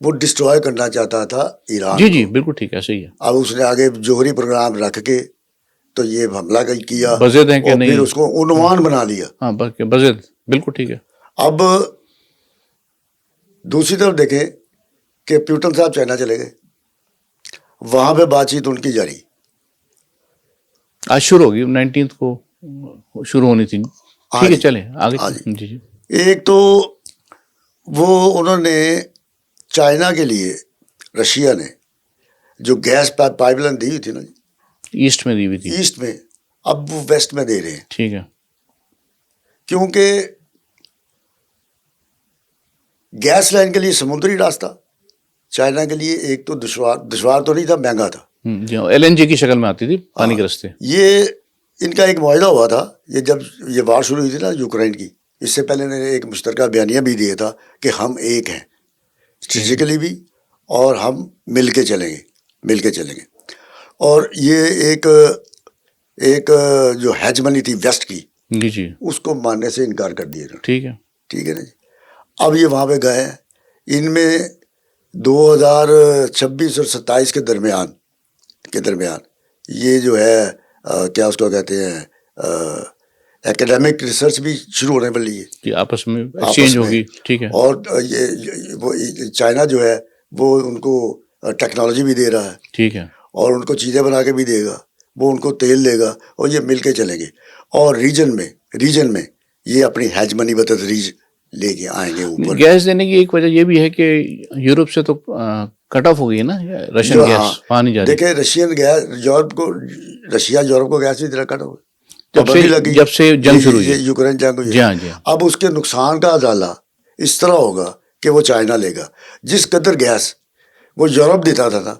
وہ ڈسٹروائے کرنا چاہتا تھا ایران جی جی بالکل ٹھیک ہے, صحیح ہے. اب اس نے آگے جوہری پروگرام رکھ کے تو یہ حملہ کیا بزد ہیں کہ اور نہیں, پھر اس کو عنوان بنا لیا. ہاں بزد, بالکل ٹھیک ہے. اب دوسری طرف دیکھیں کہ پیوٹن صاحب چائنا چلے گئے, وہاں پہ بات چیت ان کی جاری, آج شروع ہوگی 19 کو شروع ہونی تھی. ٹھیک ہے چلیں آگے. جی جی. ایک تو وہ انہوں نے چائنا کے لیے رشیا نے جو گیس پائپ لائن دی ہوئی تھی نا ایسٹ میں دی ہوئی تھی, ایسٹ میں, اب وہ ویسٹ میں دے رہے ہیں. ٹھیک ہے. کیونکہ گیس لائن کے لیے سمندری راستہ چائنا کے لیے ایک تو دشوار تو نہیں تھا, مہنگا تھا. LNG کی شکل میں آتی تھی پانی کے راستے. یہ ان کا ایک معاہدہ ہوا تھا یہ جب یہ وار شروع ہوئی تھی نا یوکرین کی, اس سے پہلے نے ایک مشترکہ بیانیہ بھی دیا تھا کہ ہم ایک ہیں اسٹریٹجیکلی بھی, اور ہم مل کے چلیں گے. اور یہ ایک جو ہیجمنی تھی ویسٹ کی, جی جی, اس کو ماننے سے انکار کر دیا. ٹھیک ہے نا جی. اب یہ وہاں پہ گئے ہیں, ان میں 2026 اور 27 کے درمیان یہ جو ہے کیا اس کو کہتے ہیں ایکیڈیمک ریسرچ بھی شروع ہونے والی ہے کہ آپس میں ایکسچینج ہوگی. ٹھیک ہے. اور وہ چائنا جو ہے وہ ان کو ٹیکنالوجی بھی دے رہا ہے. ٹھیک ہے. اور ان کو چیزیں بنا کے بھی دے گا, وہ ان کو تیل دے گا, اور یہ مل کے چلیں گے. اور ریجن میں یہ اپنی ہیجمنی بتدریج لے کے آئیں گے اوپر. گیس دینے کی ایک وجہ یہ بھی ہے کہ یورپ سے تو کٹ آف ہو گئی ہے نا رشین گیس, پانی جا رہی. دیکھیں رشین گیس یورپ کو گیس بھی دینا کٹ ہو گئی جب سے جنگ شروع ہوئی, یوکرین جنگ ہوئی. جی ہاں جی. اب اس کے نقصان کا ازالہ اس طرح ہوگا کہ وہ چائنا لے گا. جس قدر گیس وہ یورپ دیتا تھا نا,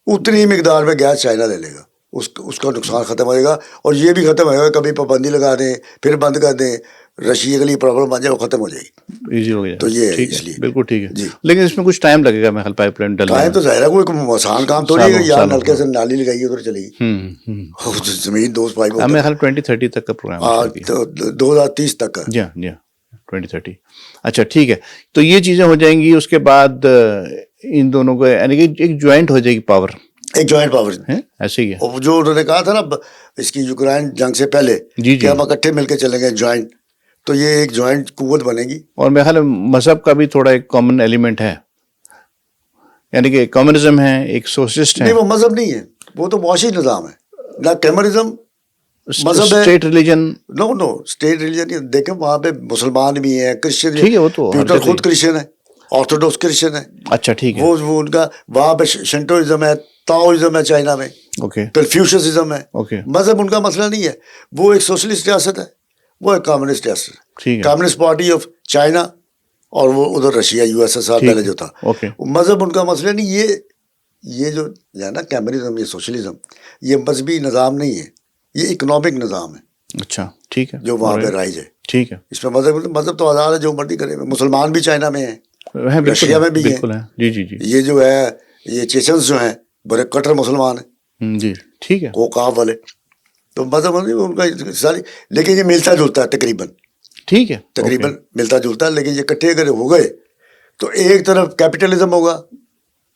اتنی ہی مقدار میں گیس چائنا لے لے گا. اس کا نقصان ختم ہوئے گا, اور یہ بھی ختم ہوئے گا. کبھی پابندی لگا دیں پھر بند کر دیں, رشیا کے لیے پرابلم آ جائے, وہ ختم ہو جائے گی, ایزی ہو گیا. تو یہ ٹھیک اس ہے, لیے بالکل ٹھیک ہے. جی. لیکن اس میں کچھ ٹائم لگے گا, میں خیال پائپ لائن ڈلنے ٹائم تو ظاہر ہے کوئی آسان کام تھوڑی ہے کہ یار نلکے سے نالی لگائی ادھر چلی گئی, زمین 2 پائپ. میں خیال 2030 تک کا پروگرام ہے, 2030 تک کا. جی جی 2030. اچھا ٹھیک ہے. تو یہ چیزیں ہو جائیں گی. اس کے بعد ان دونوں کو یعنی کہ ایک جوائنٹ ہو جائے گی پاور, ایک جوائنٹ پاور ایسے ہی ہے. جو انہوں نے کہا تھا نا اس کی یوکرین جنگ سے پہلے کہ ہم اکٹھے مل کے چلیں گے جوائنٹ, تو یہ ایک جوائنٹ قوت بنے گی. اور میرے خیال مذہب کا بھی تھوڑا ایک کامن ایلیمنٹ ہے, یعنی کہ کمیونزم ہے, ایک سوشلسٹ ہے. نہیں, وہ مذہب نہیں ہے, وہ تو معاشی نظام ہے. نہ کمیونزم مذہب ہے, اسٹیٹ ریلیجن. نو اسٹیٹ ریلیجن. دیکھیں وہاں پہ مسلمان بھی ہیں, کرسچن ٹھیک ہے, وہ تو پیوٹر خود کرسچن ہے, آرتھوڈاکس کرسچن ہے. اچھا ٹھیک ہے. وہ ان کا وہاں پہ شنٹوازم ہے, تاؤزم ہے چائنا میں, کنفیوشنزم ہے. مذہب ان کا مسئلہ نہیں ہے. وہ ایک سوشلسٹ ریاست ہے, وہ ایک کمیونسٹ ریاست ہے, کمیونسٹ پارٹی آف چائنا, اور وہ ادھر رشیا USSR پہلے جو تھا. مذہب ان کا مسئلہ نہیں. یہ جو ہے نا کمیونزم, یہ سوشلزم, یہ مذہبی نظام نہیں ہے, یہ اکنامک نظام ہے. اچھا ٹھیک ہے. جو وہاں پہ رائج ہے. ٹھیک ہے. اس میں مذہب تو آزاد ہے, جو مرضی کرے. مسلمان بھی چائنا میں ہیں, رشیا میں بھی ہیں. جی جی جی. یہ جو ہے یہ چیچنس جو ہیں بڑے کٹر مسلمان ہیں. جی ٹھیک ہے. کوکاف والے, تو مذہب ان کا ساری, لیکن یہ ملتا جلتا ہے تقریباً. ٹھیک ہے, تقریباً ملتا جلتا ہے. لیکن یہ کٹھے اگر ہو گئے تو ایک طرف کیپٹلزم ہوگا,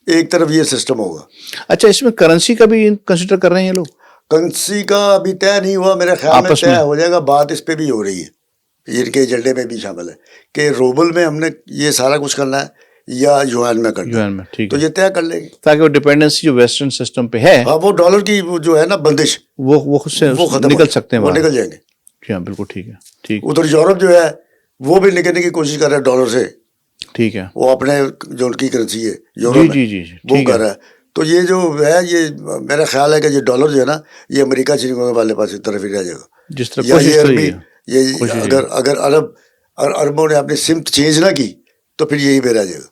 ایک طرف یہ سسٹم ہوگا. اچھا, اس میں کرنسی کا بھی کنسیڈر کر رہے ہیں یہ لوگ؟ کرنسی کا ابھی طے نہیں ہوا, میرے خیال میں طے ہو جائے گا. بات اس پہ بھی ہو رہی ہے, ان کے ایجنڈے میں بھی شامل ہے کہ روبل میں ہم نے یہ سارا کچھ کرنا ہے یا یوان میں کرنا ہے, تو یہ طے کر لیں گے تاکہ وہ ڈپینڈنسی جو ویسٹرن سسٹم پہ ہے, ہاں, وہ ڈالر کی جو ہے نا بندش, وہ خود سے نکل سکتے ہیں, وہ نکل جائیں گے. ہاں بالکل ٹھیک ہے. ٹھیک. ادھر یورپ جو ہے وہ بھی نکلنے کی کوشش کر رہا ہے ڈالر سے. ٹھیک ہے. وہ اپنے جو ان کی کرنسی ہے یورپ میں وہ کر رہا ہے. تو یہ جو ہے, یہ میرا خیال ہے کہ یہ ڈالر جو ہے نا, یہ امریکہ چینی والے پاس طرف ہی رہ جائے گا. جس طرح یہ اگر عربوں نے اپنی سمت چینج نہ کی تو پھر یہی پہ رہ جائے گا.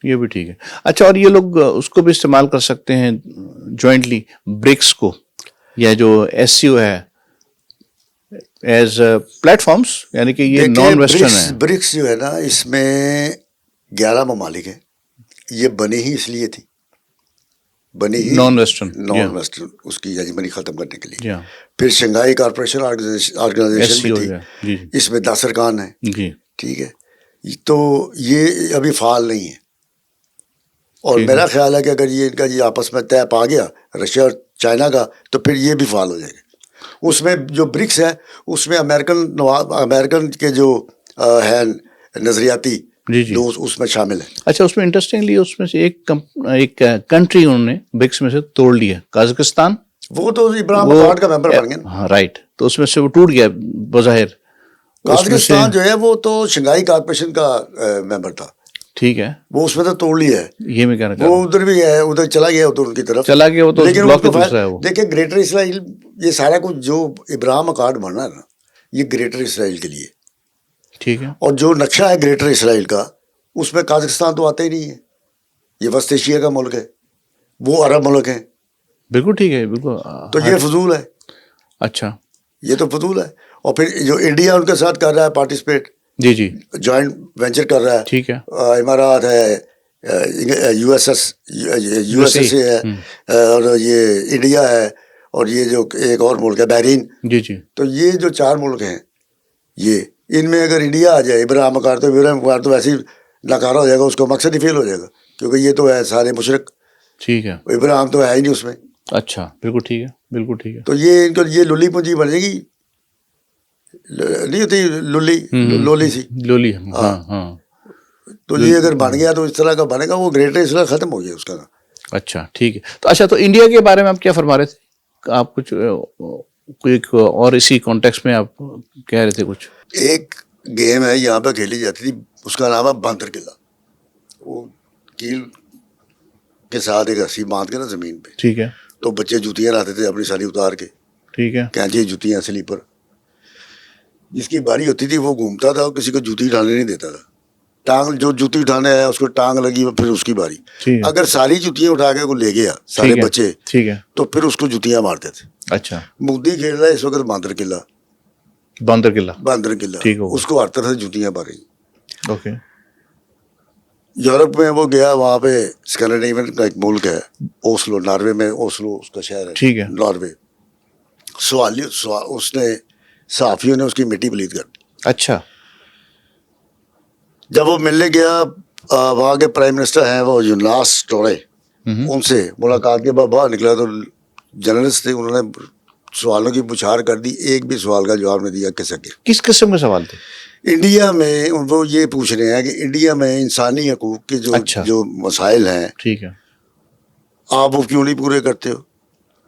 یہ بھی ٹھیک ہے. اچھا, اور یہ لوگ اس کو بھی استعمال کر سکتے ہیں جوائنٹلی, برکس کو, یا جو SCO ہے ایز پلیٹ فارمس, یعنی کہ یہ نان ویسٹرن ہے. برکس جو ہے نا, اس میں 11 ممالک ہیں. یہ بنی ہی اس لیے تھی, بنی ہی نان ویسٹرن اس کی ہیجمنی ختم کرنے کے لیے. yeah. پھر شنگھائی کارپوریشن آرگنائزیشن بھی تھی, جی. اس میں 10 ارکان ہیں. جی. ٹھیک ہے, تو یہ ابھی فعال نہیں ہے. جس طرح کوشش تو یہ ہے نا برکس جو ہے نا, یہ بنی ہی اس لیے تھی, بنی ہی نان ویسٹرن اس کی ہیجمنی ختم کرنے کے لیے. پھر شنگھائی کارپوریشن آرگنائزیشن بھی تھی, اس میں 10 ارکان ہیں. جی. ٹھیک ہے, تو یہ ابھی فعال نہیں ہے. اور میرا خیال ہے کہ اگر یہ ان کا یہ آپس میں طے پا گیا رشیا اور چائنا کا تو پھر یہ بھی فعال ہو جائے گا. اس میں جو برکس ہے اس میں امریکن کے جو ہے نظریاتی جی جی دوست اس میں شامل ہیں. اچھا اس میں انٹرسٹنگلی اس میں سے ایک کنٹری انہوں نے برکس میں سے توڑ لیا, قازقستان. وہ تو ابراہیم اکارڈ کا ممبر بن گئے نا. ہاں رائٹ, تو اس میں سے وہ ٹوٹ گیا بظاہر. قازقستان جو ہے وہ تو شنگھائی کارپوریشن کا ممبر تھا. ٹھیک ہے, وہ اس میں تو توڑ لیا ہے. یہ میں کہنا چاہ رہا وہ ہوں, ادھر بھی ہے, ادھر چلا گیا ادھر ان کی طرف چلا گیا وہ تو لیکن بلاک میں دوسرا ہے وہ. دیکھیں گریٹر اسرائیل یہ سارا کچھ جو ابراہیم اکارڈ بنا ہے نا یہ گریٹر اسرائیل کے لیے. ٹھیک ہے, اور جو نقشہ ہے گریٹر اسرائیل کا اس میں قازقستان تو آتا ہی نہیں ہے. یہ وسط ایشیا کا ملک ہے, وہ عرب ملک ہیں. بالکل ٹھیک ہے, بالکل. تو یہ فضول ہے. اچھا یہ تو فضول ہے. اور پھر جو انڈیا ان کے ساتھ کر رہا ہے پارٹیسپیٹ, جی جی جوائنٹ وینچر کر رہا ہے. ٹھیک ہے, امارات ہے, یو ایس ایس اے ہے, اور یہ انڈیا ہے, اور یہ جو ایک اور ملک ہے بحرین. جی جی. تو یہ جو 4 ملک ہیں یہ ان میں اگر انڈیا آ جائے ابراہیم اکارڈ تو ویسے ہی ناکارہ ہو جائے گا, اس کا مقصد ہی فیل ہو جائے گا کیونکہ یہ تو ہے سارے مشرق. ٹھیک ہے, ابراہیم تو ہے ہی نہیں اس میں. اچھا بالکل ٹھیک ہے, بالکل ٹھیک ہے. تو یہ ان کو یہ للی پونجی بنے گی, نہیں ہوتی لولی سی لولی, ہاں ہاں. تو یہ اگر بن گیا تو اس طرح کا بنے گا, وہ گریٹر اسرائیل ختم ہو گیا اس کا. اچھا ٹھیک ہے. تو اچھا تو انڈیا کے بارے میں آپ کیا فرما رہے تھے, آپ کچھ ایک اور اسی کانٹیکس میں آپ کہہ رہے تھے کچھ. ایک گیم ہے یہاں پہ کھیلی جاتی تھی, اس کا نام ہے باندر قلعہ. وہ کیل کے ساتھ ایک رسی باندھ کے نا زمین پہ, ٹھیک ہے, تو بچے جوتیاں لاتے تھے اپنی ساری اتار کے. ٹھیک ہے, کینچی جوتیاں سلیپر, جس کی باری ہوتی تھی وہ گھومتا تھا, کسی کو جوتی اٹھانے نہیں دیتا تھا. ٹانگ جو جوتی اٹھانے آیا اس کو ٹانگ لگی, پھر اس کی باری. ٹھیک ہے, اگر ساری جوتیاں اٹھا کے وہ لے گیا سارے بچے, ٹھیک ہے, تو پھر اس کو جوتیاں مارتے تھے. اچھا مودی کھیل رہا ہے اس وقت باندر قلعہ. باندر قلعہ, باندر قلعہ, ٹھیک ہے, اس کو ہر طرح سے جوتیاں ماری. اوکے. یورپ میں وہ گیا, وہاں پہ اسکینڈینیوین کا ایک ملک ہے اوسلو, ناروے میں اوسلو اس کا شہر ہے. ٹھیک ہے, ناروے. اس نے صحافیوں نے اس کی مٹی پلید کر دی. اچھا. جب وہ ملنے گیا وہاں کے پرائم منسٹر ہیں وہ یوناس ٹوڑے, ان سے ملاقات کے بعد باہر نکلا تو جرنلسٹ تھے, انہوں نے سوالوں کی بچھار کر دی, ایک بھی سوال کا جواب نہیں دیا کسی کے. کس قسم کے سوال تھے؟ انڈیا میں وہ یہ پوچھ رہے ہیں کہ انڈیا میں انسانی حقوق کے جو مسائل ہیں, ٹھیک ہے, آپ وہ کیوں نہیں پورے کرتے ہو.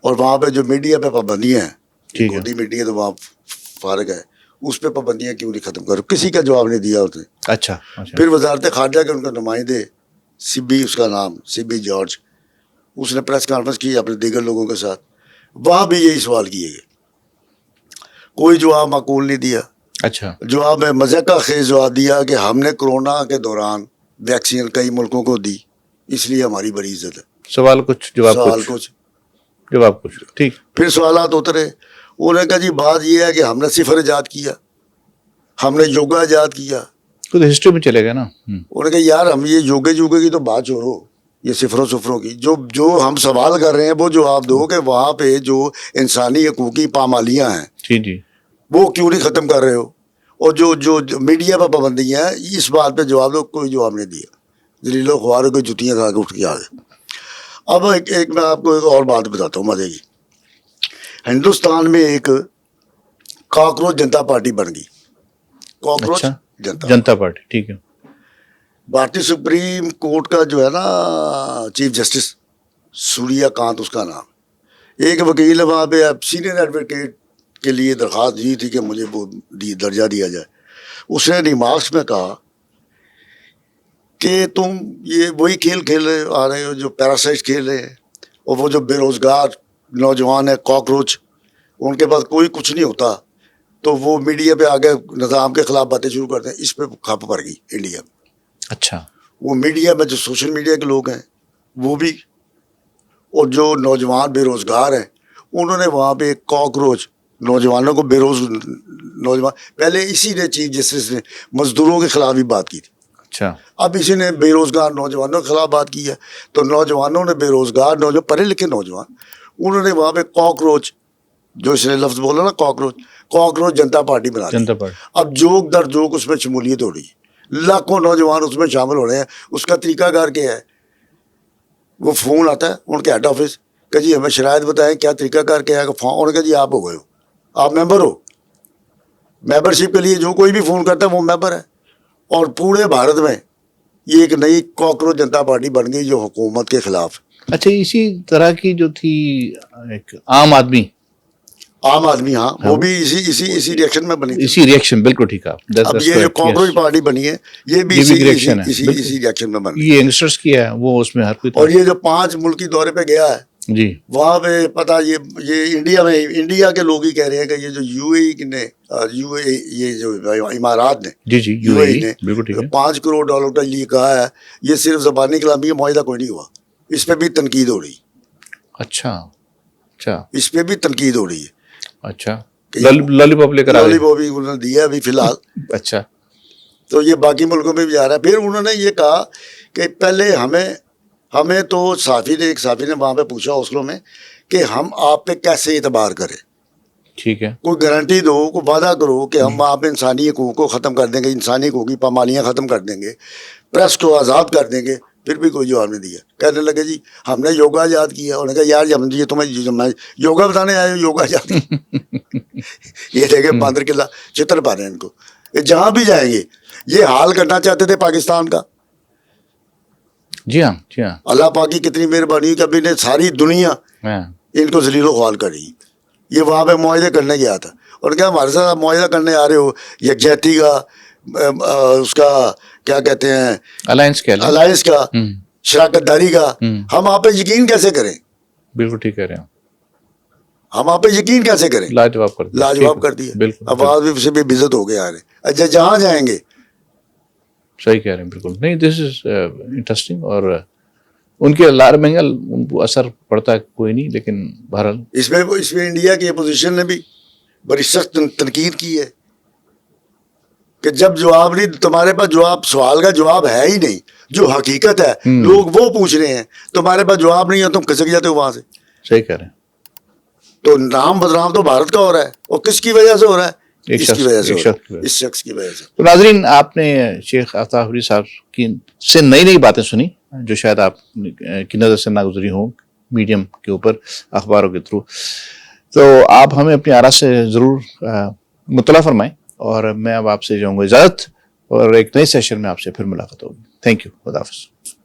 اور وہاں پہ جو میڈیا پہ پابندیاں ہیں, ٹھیک ہے, گودی میڈیا تو وہاں فارغ ہے, اس پہ پابندیاں کیوں نہیں ختم کرو, کسی کا جواب نہیں دیا اس نے. اچھا. پھر وزارت خارجہ کے ان کے نمائندے سبی, اس کا نام سبی جارج, اس نے پریس کانفرنس کی اپنے دیگر لوگوں کے ساتھ, وہاں بھی یہی سوال کیے گئے, کوئی جواب معقول نہیں دیا. اچھا. جواب میں مذاقہ خیز جواب دیا کہ ہم نے کرونا کے دوران ویکسین کئی ملکوں کو دی, اس لیے ہماری بڑی عزت ہے. سوال کچھ جواب سوال کچھ جواب کچھ, ٹھیک. پھر سوالات اترے, انہوں نے کہا جی بات یہ ہے کہ ہم نے صفر ایجاد کیا, ہم نے یوگا ایجاد کیا. تو ہسٹری میں چلے گا نا. انہوں نے کہا یار ہم یہ یوگے کی تو بات چھوڑو, یہ صفروں کی جو ہم سوال کر رہے ہیں وہ جواب دو کہ وہاں پہ جو انسانی حقوقی پامالیاں ہیں جی جی, وہ کیوں نہیں ختم کر رہے ہو, اور جو میڈیا پہ پابندیاں ہیں اس بات پہ جواب دو. کوئی جواب نہیں دیا, ذلیل و خوار کو جوتیاں کھا کے اٹھ کے آ گئے. اب ایک میں آپ کو ایک اور بات بتاتا ہوں مزے کی. ہندوستان میں ایک کاکروچ جنتا پارٹی بن گئی, کاکروچ جنتا پارٹی, ٹھیک ہے. بھارتی سپریم کورٹ کا جو ہے نا چیف جسٹس سوریا کانت اس کا نام, ایک وکیل ہے وہاں پہ, سینئر ایڈوکیٹ کے لیے درخواست دی تھی کہ مجھے وہ درجہ دیا جائے. اس نے ریمارکس میں کہا کہ تم یہ وہی کھیل کھیل آ رہے ہو جو پیراسائٹ کھیل رہے ہیں, اور وہ جو بے روزگار نوجوان ہیں کاکروچ, ان کے پاس کوئی کچھ نہیں ہوتا, تو وہ میڈیا پہ آگے نظام کے خلاف باتیں شروع کرتے ہیں. اس پہ کھپ پڑ گئی انڈیا میں. اچھا. وہ میڈیا میں جو سوشل میڈیا کے لوگ ہیں وہ بھی, اور جو نوجوان بے روزگار ہیں انہوں نے وہاں پہ کاکروچ نوجوانوں کو نوجوان, پہلے اسی نے چیف جسٹس نے مزدوروں کے خلاف بھی بات کی تھی. اچھا. اب اسی نے بے روزگار نوجوانوں کے خلاف بات کی ہے. تو نوجوانوں نے بے روزگار نوجوان پڑھے لکھے نوجوان, انہوں نے وہاں پہ کاکروچ, جو اس نے لفظ بولا نا کاکروچ جنتا پارٹی بنا دی. اب جوک در جوک اس میں شمولیت ہو رہی ہے, لاکھوں نوجوان اس میں شامل ہو رہے ہیں. اس کا طریقہ کار کیا ہے وہ فون آتا ہے ان کے ہیڈ آفس کہ جی ہمیں شرائط بتائیں کیا طریقہ کار کیا ہے. انہوں نے کہا جی آپ ہو گئے ہو, آپ ممبر ہو. ممبرشپ کے لیے جو کوئی بھی فون کرتا ہے وہ ممبر ہے. اور پورے بھارت میں یہ ایک نئی کاکروچ جنتا پارٹی بن گئی جو حکومت کے خلاف. اچھا اسی طرح کی جو تھی ایک عام آدمی, ہاں وہ بھی اسی ریئیکشن میں بنی تھی. اسی ریئیکشن, بالکل ٹھیک ہے. اب یہ جو کاکروچ پارٹی بنی ہے یہ بھی اسی ریئیکشن میں بن گئی. یہ ینگسٹرز کی ہے, وہ اس میں ہر کوئی. اور یہ جو 5 ملکی دورے پہ گیا ہے جی, وہاں پہ پتا یہ انڈیا کے لوگ ہی کہہ رہے ہیں کہ یہ جو یو اے یہ جو امارات نے, جی یو اے نے بالکل ٹھیک ہے, $5 کروڑ کا یہ کہا ہے, یہ صرف زبانی کلامی معاہدہ کوئی نہیں ہوا. اس پہ بھی تنقید ہو رہی. اچھا اس پہ بھی تنقید ہو رہی ہے. اچھا, لالی پاپ لے کر لالی پاپ بھی انہوں نے دیا ابھی فی الحال. اچھا, تو یہ باقی ملکوں میں بھی جا رہا ہے. پھر انہوں نے یہ کہا کہ پہلے ہمیں تو ایک صحافی نے وہاں پہ پوچھا اوسلو میں کہ ہم آپ پہ کیسے اعتبار کریں. ٹھیک ہے, کوئی گارنٹی دو, کوئی وعدہ کرو کہ ہم وہاں پہ انسانی حقوق کو ختم کر دیں گے, انسانی حقوق کی پامالیاں ختم کر دیں گے, پریس کو آزاد کر دیں گے. پھر بھی کوئی جواب نہیں دیا. کہنے لگے جی ہم نے یوگا یاد کیا. انہوں نے کہا یار جب تمہیں یوگا بتانے آئے ہو, یوگا یاد یہ دیکھے باندر قلعہ چتر پا رہے ہیں ان کو. جہاں بھی جائیں گے یہ حال کرنا چاہتے تھے پاکستان کا. جی ہاں اللہ پاک کی کتنی مہربانی کہ ابھی نے ساری دنیا ان کو ذلیل و خوار کری. یہ وہاں پہ معاہدے کرنے گیا تھا اور کیا ہمارے ساتھ آپ معاہدہ کرنے آ رہے ہو یکجہتی کا, اس کا کیا کہتے ہیں الائنس کا, شراکت داری کا. ہم آپ پہ یقین کیسے کریں؟ بالکل ٹھیک کہہ رہے ہیں, ہم آپ پہ یقین کیسے کریں؟ لاجواب کر دیا. اب آج سے بھی بزت ہو گئے آ رہے. اچھا جہاں جائیں گے صحیح کہہ رہے ہیں, بالکل نہیں. دس از انٹرسٹنگ. اور ان کے لار منگل ان کو اثر پڑتا ہے کوئی نہیں, لیکن بہرحال اس میں انڈیا کی اپوزیشن نے بھی بڑی سخت تنقید کی ہے کہ جب جواب نہیں, تمہارے پاس سوال کا جواب ہے ہی نہیں, جو حقیقت ہے لوگ وہ پوچھ رہے ہیں, تمہارے پاس جواب نہیں ہے, تم کھسک جاتے ہو وہاں سے. صحیح کہہ رہے ہیں. تو نام بدنام تو بھارت کا ہو رہا ہے, اور کس کی وجہ سے ہو رہا ہے؟ اس کی وجہ سے, اس شخص کی وجہ سے. تو ناظرین, آپ نے شیخ آفتاب حبری صاحب سے نئی باتیں سنی جو شاید آپ کی نظر سے نہ گزری ہوں میڈیم کے اوپر, اخباروں کے تھرو. تو آپ ہمیں اپنی آراء سے ضرور مطلع فرمائیں, اور میں اب آپ سے جاؤں گا اجازت, اور ایک نئے سیشن میں آپ سے پھر ملاقات ہوگی. تھینک یو, خدا حافظ.